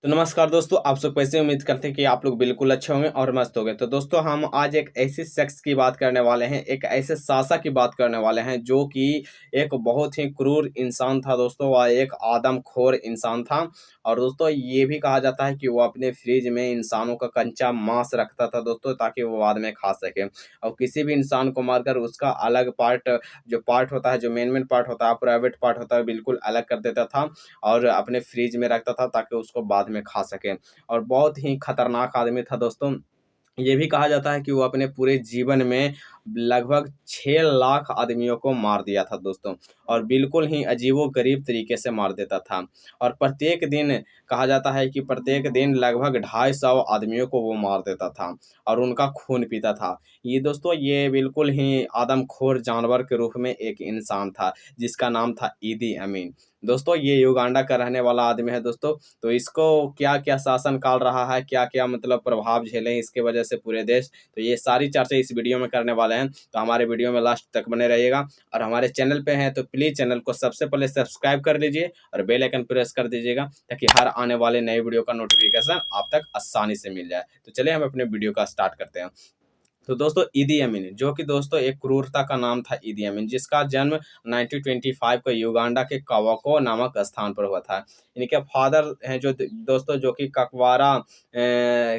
तो नमस्कार दोस्तों, आप सब कैसे? उम्मीद करते हैं कि आप लोग बिल्कुल अच्छे होंगे और मस्त होंगे। तो दोस्तों, हम आज एक ऐसी शख्स की बात करने वाले हैं, एक ऐसे शासक की बात करने वाले हैं जो कि एक बहुत ही क्रूर इंसान था दोस्तों, वह एक आदमखोर इंसान था। और दोस्तों, ये भी कहा जाता है कि वो अपने फ्रिज में इंसानों का कच्चा मांस रखता था दोस्तों, ताकि वो बाद में खा सके। और किसी भी इंसान को मारकर उसका अलग पार्ट, जो पार्ट होता है, जो मेन पार्ट होता है, प्राइवेट पार्ट होता है, बिल्कुल अलग कर देता था और अपने फ्रिज में रखता था ताकि उसको बाद में खा सके। और बहुत ही खतरनाक आदमी था दोस्तों। ये भी कहा जाता है कि वो अपने पूरे जीवन में लगभग 6 लाख आदमियों को मार दिया था दोस्तों, और बिल्कुल ही अजीबो-गरीब तरीके से मार देता था। और प्रत्येक दिन कहा जाता है कि प्रत्येक दिन लगभग 250 आदमियों को वो मार देता था और उनका खून पीता था। ये दोस्तों, ये बिल्कुल ही आदमखोर जानवर के रूप में एक इंसान था, जिसका नाम था ईदी अमीन। दोस्तों, ये युगांडा का रहने वाला आदमी है दोस्तों। तो इसको क्या-क्या शासन काल रहा है, क्या-क्या मतलब प्रभाव झेले इसके वजह से पूरे देश, तो ये सारी चर्चा इस वीडियो में करने वाले हैं। तो हमारे वीडियो में लास्ट तक बने रहिएगा। और हमारे चैनल पे हैं तो प्लीज़ चैनल को सबसे पहले सब्सक्राइब कर लीजिए और बेल आइकन प्रेस कर दीजिएगा, ताकि हर आने वाले नए वीडियो का नोटिफिकेशन आप तक आसानी से मिल जाए। तो चलिए हम अपने वीडियो का स्टार्ट करते हैं। तो दोस्तों, ईदी अमीन, जो कि दोस्तों एक क्रूरता का नाम था ईदी अमीन, जिसका जन्म 1925 को युगांडा के कावाको नामक स्थान पर हुआ था। इनके फादर हैं जो दोस्तों, जो कि ककवारा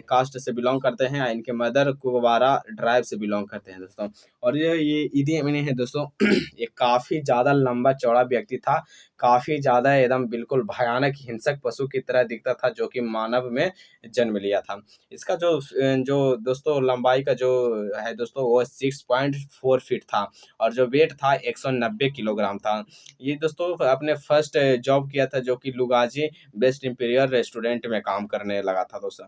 कास्ट से बिलोंग करते हैं। इनके मदर कुवारा ट्राइब से बिलोंग करते हैं दोस्तों। और ये ईदी अमीन है दोस्तों, ये काफ़ी ज़्यादा लंबा चौड़ा व्यक्ति था, काफ़ी ज़्यादा एकदम बिल्कुल भयानक हिंसक पशु की तरह दिखता था, जो कि मानव में जन्म लिया था। इसका जो दोस्तों लंबाई का जो है दोस्तों, वो 6.4 फीट था और जो वेट था 190 किलोग्राम था। ये दोस्तों अपने फर्स्ट जॉब किया था, जो कि लुगाजी बेस्ट इंपीरियल रेस्टोरेंट में काम करने लगा था दोस्तों।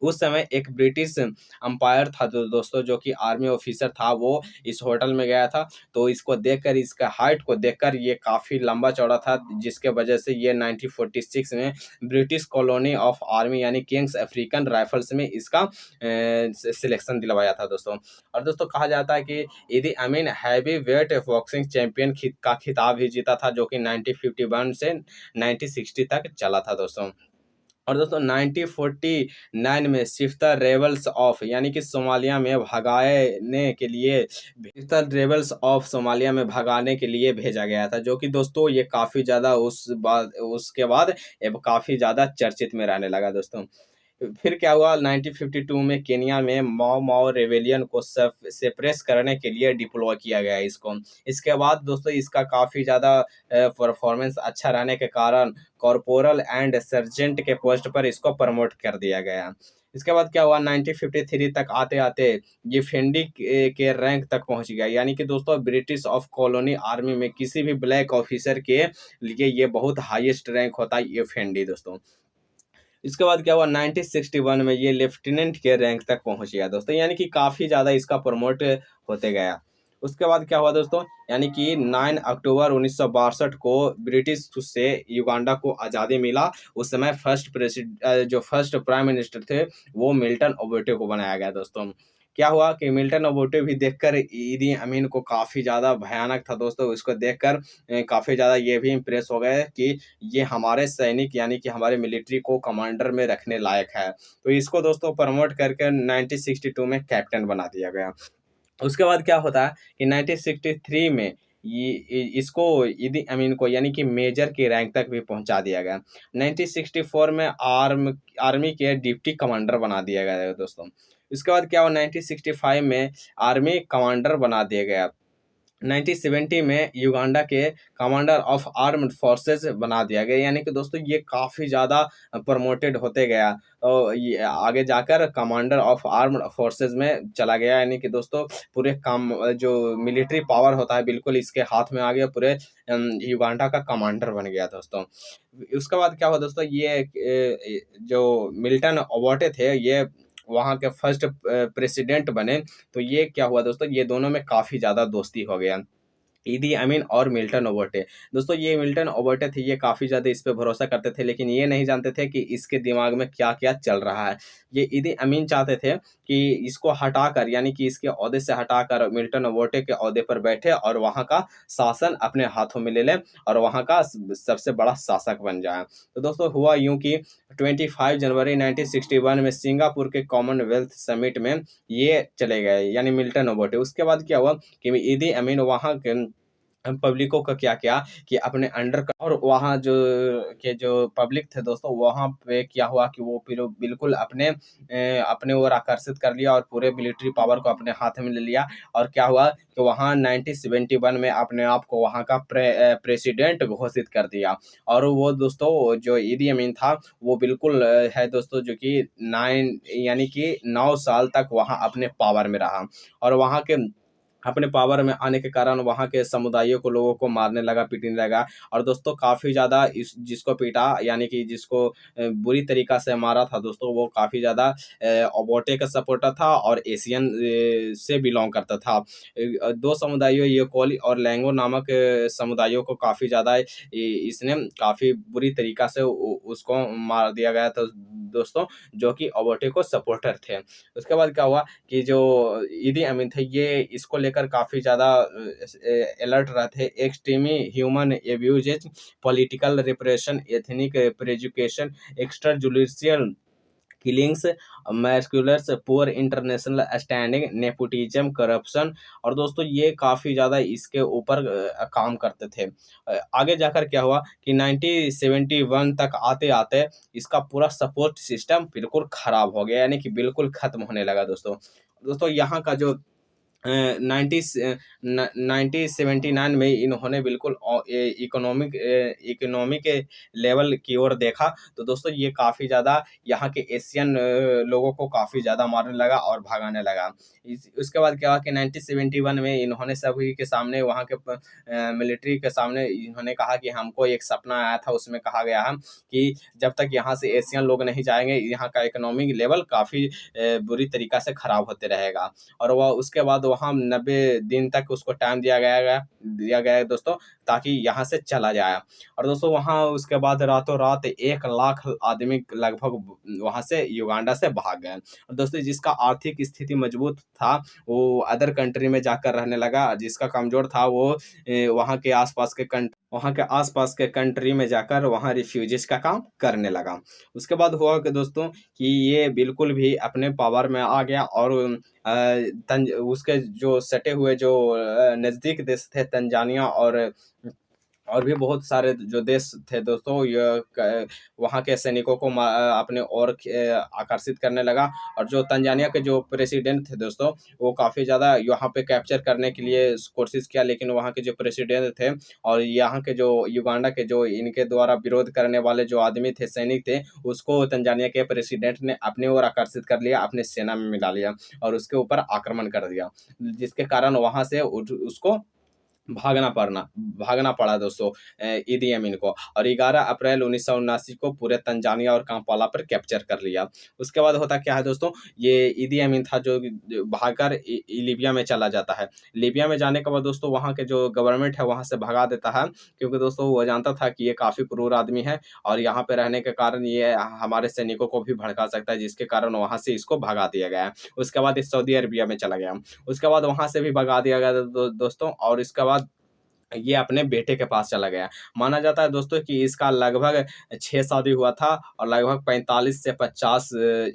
उस समय एक ब्रिटिश अंपायर था दोस्तों, जो कि आर्मी ऑफिसर था, वो इस होटल में गया था। तो इसको देखकर, इसका हाइट को देखकर, ये काफ़ी लंबा चौड़ा था, जिसके वजह से ये 1946 में ब्रिटिश कॉलोनी ऑफ आर्मी यानी किंग्स अफ्रीकन राइफल्स में इसका सिलेक्शन दिलवाया था दोस्तों। और दोस्तों, कहा जाता है कि ईदी अमीन हैवी वेट बॉक्सिंग चैंपियन का खिताब भी जीता था, जो कि 1951 से 1960 तक चला था दोस्तों। और दोस्तों, 1949 में सिफ्ता रेबल्स ऑफ यानी कि सोमालिया में भगाने के लिए, सिफ्ता रेबल्स ऑफ सोमालिया में भगाने के लिए भेजा गया था, जो कि दोस्तों ये काफ़ी ज़्यादा उसके बाद अब काफ़ी ज़्यादा चर्चित में रहने लगा दोस्तों। फिर क्या हुआ, 1952 में केनिया में माओ माओ रेवेलियन को सेप्रेस करने के लिए डिप्लॉय किया गया इसको। इसके बाद दोस्तों, इसका काफ़ी ज़्यादा परफॉर्मेंस अच्छा रहने के कारण कॉर्पोरल एंड सर्जेंट के पोस्ट पर इसको प्रमोट कर दिया गया। इसके बाद क्या हुआ, 1953 तक आते-आते ये फेंडी के रैंक तक पहुंच गया। यानी कि दोस्तों, ब्रिटिश ऑफ कॉलोनी आर्मी में किसी भी ब्लैक ऑफिसर के लिए ये बहुत हाईएस्ट रैंक होता है, ये फेंडी दोस्तों। इसके बाद क्या हुआ, 1961 में ये लेफ्टिनेंट के रैंक तक पहुंच गया दोस्तों, यानी कि काफ़ी ज़्यादा इसका प्रमोट होते गया। उसके बाद क्या हुआ दोस्तों, यानी कि 9 अक्टूबर 1962 को ब्रिटिश से युगांडा को आज़ादी मिला। उस समय जो फर्स्ट प्राइम मिनिस्टर थे, वो मिल्टन ओबोटे को बनाया गया दोस्तों। क्या हुआ कि मिल्टन ओबोटे भी देखकर ईदी अमीन को काफ़ी ज़्यादा भयानक था दोस्तों। इसको देखकर काफ़ी ज़्यादा ये भी इम्प्रेस हो गए कि ये हमारे सैनिक यानी कि हमारे मिलिट्री को कमांडर में रखने लायक है। तो इसको दोस्तों प्रमोट करके 1962 में कैप्टन बना दिया गया। उसके बाद क्या होता है कि 1963 में इसको ईदी अमीन को यानी कि मेजर की रैंक तक भी पहुंचा दिया गया। 1964 में आर्मी के डिप्टी कमांडर बना दिया गया है दोस्तों। इसके बाद क्या हुआ, 1965 में आर्मी कमांडर बना दिया गया। 1970 में युगांडा के कमांडर ऑफ आर्म्ड फोर्सेस बना दिया गया। यानी कि दोस्तों, ये काफ़ी ज़्यादा प्रमोटेड होते गया और ये आगे जाकर कमांडर ऑफ आर्म्ड फोर्सेस में चला गया। यानी कि दोस्तों, पूरे काम जो मिलिट्री पावर होता है, बिल्कुल इसके हाथ में आ गया, पूरे युगांडा का कमांडर बन गया दोस्तों। उसके बाद क्या हुआ दोस्तों, ये जो मिल्टन ओबोटे थे, ये वहाँ के फर्स्ट प्रेसिडेंट बने। तो ये क्या हुआ दोस्तों, ये दोनों में काफ़ी ज़्यादा दोस्ती हो गया। ईदी अमीन और मिल्टन ओबोटे। दोस्तों ये मिल्टन ओबोटे थे, ये काफ़ी ज़्यादा इस पे भरोसा करते थे, लेकिन ये नहीं जानते थे कि इसके दिमाग में क्या-क्या चल रहा है। ये ईदी अमीन चाहते थे कि इसको हटाकर, यानी कि इसके ओहदे से हटाकर मिल्टन ओबोटे के ओहदे पर बैठे और वहाँ का शासन अपने हाथों में ले लें और वहाँ का सबसे बड़ा शासक बन जाएँ। तो दोस्तों हुआ यूँ कि 25 जनवरी 1961 में सिंगापुर के कॉमनवेल्थ समिट में ये चले गए, यानी मिल्टन ओबोटे। उसके बाद क्या हुआ कि ईदी अमीन वहाँ के पब्लिकों का क्या किया कि अपने अंडर का, और वहाँ जो पब्लिक थे दोस्तों, वहाँ पे क्या हुआ कि वो फिर बिल्कुल अपने ओर आकर्षित कर लिया और पूरे मिलिट्री पावर को अपने हाथ में ले लिया। और क्या हुआ कि वहाँ 1971 में अपने आप को वहाँ का प्रेसिडेंट घोषित कर दिया। और वो दोस्तों जो ईदी अमीन था, वो बिल्कुल है दोस्तों, जो कि 9 साल तक वहाँ अपने पावर में रहा और वहाँ के अपने पावर में आने के कारण वहाँ के समुदायों को, लोगों को मारने लगा, पीटने लगा। और दोस्तों काफ़ी ज़्यादा इस जिसको पीटा, यानी कि जिसको बुरी तरीक़ा से मारा था दोस्तों, वो काफ़ी ज़्यादा ओबोटे का सपोर्टर था और एशियन से बिलॉन्ग करता था। 2 समुदायों, ये कोली और लैंगो नामक समुदायों को काफ़ी ज़्यादा इसने काफ़ी बुरी तरीक़ा से उसको मार दिया गया था दोस्तों, जो कि ओबोटे को सपोर्टर थे। उसके बाद क्या हुआ कि जो ईदी अमीन थे, ये इसको लेकर काफ़ी ज़्यादा अलर्ट रहते। Extremely human abuses, political repression, ethnic persecution, extrajudicial killings, massacres, poor international standing, nepotism, corruption. और दोस्तों ये काफ़ी ज़्यादा इसके ऊपर काम करते थे। आगे जाकर क्या हुआ कि 1971 तक आते-आते इसका पूरा सपोर्ट सिस्टम बिल्कुल ख़राब हो गया, यानी कि बिल्कुल ख़त्म होने लगा दोस्तों। दोस्तों यहाँ का जो 1979 में इन्होंने बिल्कुल इकोनॉमिक लेवल की ओर देखा, तो दोस्तों ये काफ़ी ज़्यादा यहाँ के एशियन लोगों को काफ़ी ज़्यादा मारने लगा और भगाने लगा। उसके बाद क्या हुआ कि 1971 में इन्होंने सभी के सामने, वहाँ के मिलिट्री के सामने इन्होंने कहा कि हमको एक सपना आया था, उसमें कहा गया है कि जब तक यहाँ से एशियन लोग नहीं जाएँगे, यहाँ का इकोनॉमिक लेवल काफ़ी बुरी तरीक़ा से ख़राब होते रहेगा। और वह उसके बाद वहाँ 90 दिन तक उसको टाइम दिया गया है दोस्तों, ताकि यहाँ से चला जाए। और दोस्तों वहाँ उसके बाद रातों रात 1 लाख आदमी लगभग वहाँ से, युगांडा से भाग गए। और दोस्तों जिसका आर्थिक स्थिति मजबूत था, वो अदर कंट्री में जाकर रहने लगा, जिसका कमज़ोर था वो वहाँ के आस-पास के कंट्री में जाकर वहाँ रिफ्यूजीज़ का काम करने लगा। उसके बाद हुआ कि दोस्तों कि ये बिल्कुल भी अपने पावर में आ गया और तंज उसके जो सटे हुए जो नज़दीक देश थे, तंजानिया और भी बहुत सारे जो देश थे दोस्तों, वहाँ के सैनिकों को अपने ओर आकर्षित करने लगा। और जो तंजानिया के जो प्रेसिडेंट थे दोस्तों, वो काफ़ी ज़्यादा यहाँ पे कैप्चर करने के लिए कोशिश किया, लेकिन वहाँ के जो प्रेसिडेंट थे और यहाँ के जो युगांडा के जो इनके द्वारा विरोध करने वाले जो आदमी थे, सैनिक थे, उसको तंजानिया के प्रेसिडेंट ने अपनी ओर आकर्षित कर लिया, अपने सेना में मिला लिया और उसके ऊपर आक्रमण कर दिया, जिसके कारण वहाँ से उसको भागना पड़ा दोस्तों ईदी अमीन को। और 11 अप्रैल 1979 को पूरे तंजानिया और काम्पाला पर कैप्चर कर लिया। उसके बाद होता क्या है दोस्तों, ये ईदी अमीन था जो भागकर लीबिया में चला जाता है। लीबिया में जाने के बाद दोस्तों वहाँ के जो गवर्नमेंट है, वहाँ से भगा देता है, क्योंकि दोस्तों वो जानता था कि ये काफ़ी क्रूर आदमी है और यहाँ पे रहने के कारण ये हमारे सैनिकों को भी भड़का सकता है, जिसके कारण वहाँ से इसको भगा दिया गया। उसके बाद ये सऊदी अरबिया में चला गया। उसके बाद वहाँ से भी भगा दिया गया दोस्तों, और इसके बाद ये अपने बेटे के पास चला गया। माना जाता है दोस्तों कि इसका लगभग 6 शादी हुआ था और लगभग 45 से 50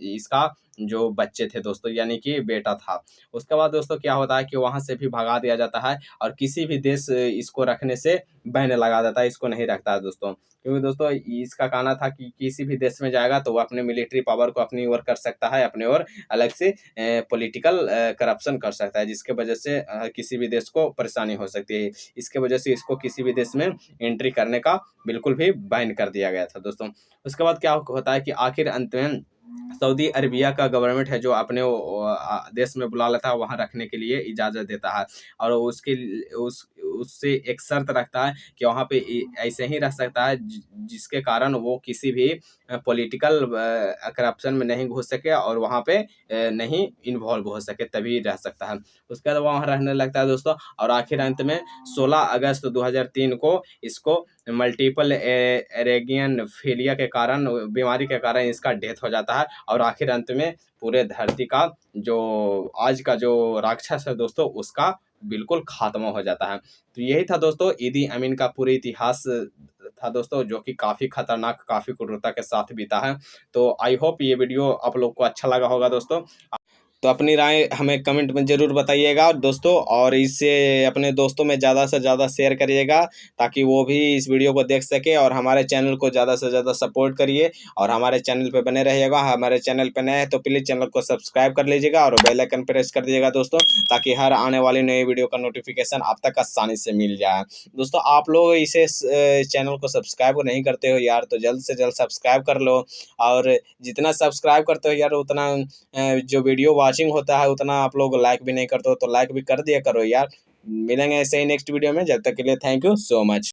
इसका जो बच्चे थे दोस्तों, यानी कि बेटा था। उसके बाद दोस्तों क्या होता है कि वहाँ से भी भगा दिया जाता है और किसी भी देश इसको रखने से बैन लगा देता है, इसको नहीं रखता है दोस्तों। क्योंकि दोस्तों इसका कहना था कि किसी भी देश में जाएगा तो वो अपने मिलिट्री पावर को अपनी ओर कर सकता है, अपने ओर अलग से पॉलिटिकल करप्शन कर सकता है, जिसके वजह से किसी भी देश को परेशानी हो सकती है। इसके वजह से इसको किसी भी देश में एंट्री करने का बिल्कुल भी बैन कर दिया गया था दोस्तों। उसके बाद क्या होता है कि आखिर अंत में सऊदी अरबिया का गवर्नमेंट है जो अपने देश में बुला लेता है, वहाँ रखने के लिए इजाज़त देता है। और उससे एक शर्त रखता है कि वहाँ पे ऐसे ही रह सकता है जिसके कारण वो किसी भी पॉलिटिकल करप्शन में नहीं घुस सके और वहाँ पे नहीं इन्वॉल्व हो सके, तभी रह सकता है। उसके बाद वहाँ रहने लगता है दोस्तों। और आखिर अंत में 16 अगस्त 2003 को इसको मल्टीपल एरेगियन फेलिया के कारण, बीमारी के कारण इसका डेथ हो जाता है। और आखिर अंत में पूरे धरती का जो आज का जो राक्षस है दोस्तों, उसका बिल्कुल खात्मा हो जाता है। तो यही था दोस्तों ईदी अमीन का पूरे इतिहास था दोस्तों, जो कि काफ़ी खतरनाक, काफ़ी क्रूरता के साथ बीता है। तो आई होप ये वीडियो आप लोग को अच्छा लगा होगा दोस्तों। तो अपनी राय हमें कमेंट में ज़रूर बताइएगा दोस्तों, और इसे अपने दोस्तों में ज़्यादा से ज़्यादा शेयर करिएगा ताकि वो भी इस वीडियो को देख सके। और हमारे चैनल को ज़्यादा से ज़्यादा सपोर्ट करिए और हमारे चैनल पे बने रहिएगा। हमारे चैनल पे नए हैं तो प्लीज़ चैनल को सब्सक्राइब कर लीजिएगा और बेल आइकन प्रेस कर दीजिएगा दोस्तों, ताकि हर आने वाली नई वीडियो का नोटिफिकेशन आप तक आसानी से मिल जाए। दोस्तों आप लोग इसे चैनल को सब्सक्राइब नहीं करते हो यार, तो जल्द से जल्द सब्सक्राइब कर लो। और जितना सब्सक्राइब करते हो यार, उतना जो वीडियो वाचिंग होता है उतना आप लोग लाइक भी नहीं करते हो, तो लाइक भी कर दिया करो यार। मिलेंगे ऐसे ही नेक्स्ट वीडियो में, जब तक के लिए थैंक यू सो मच।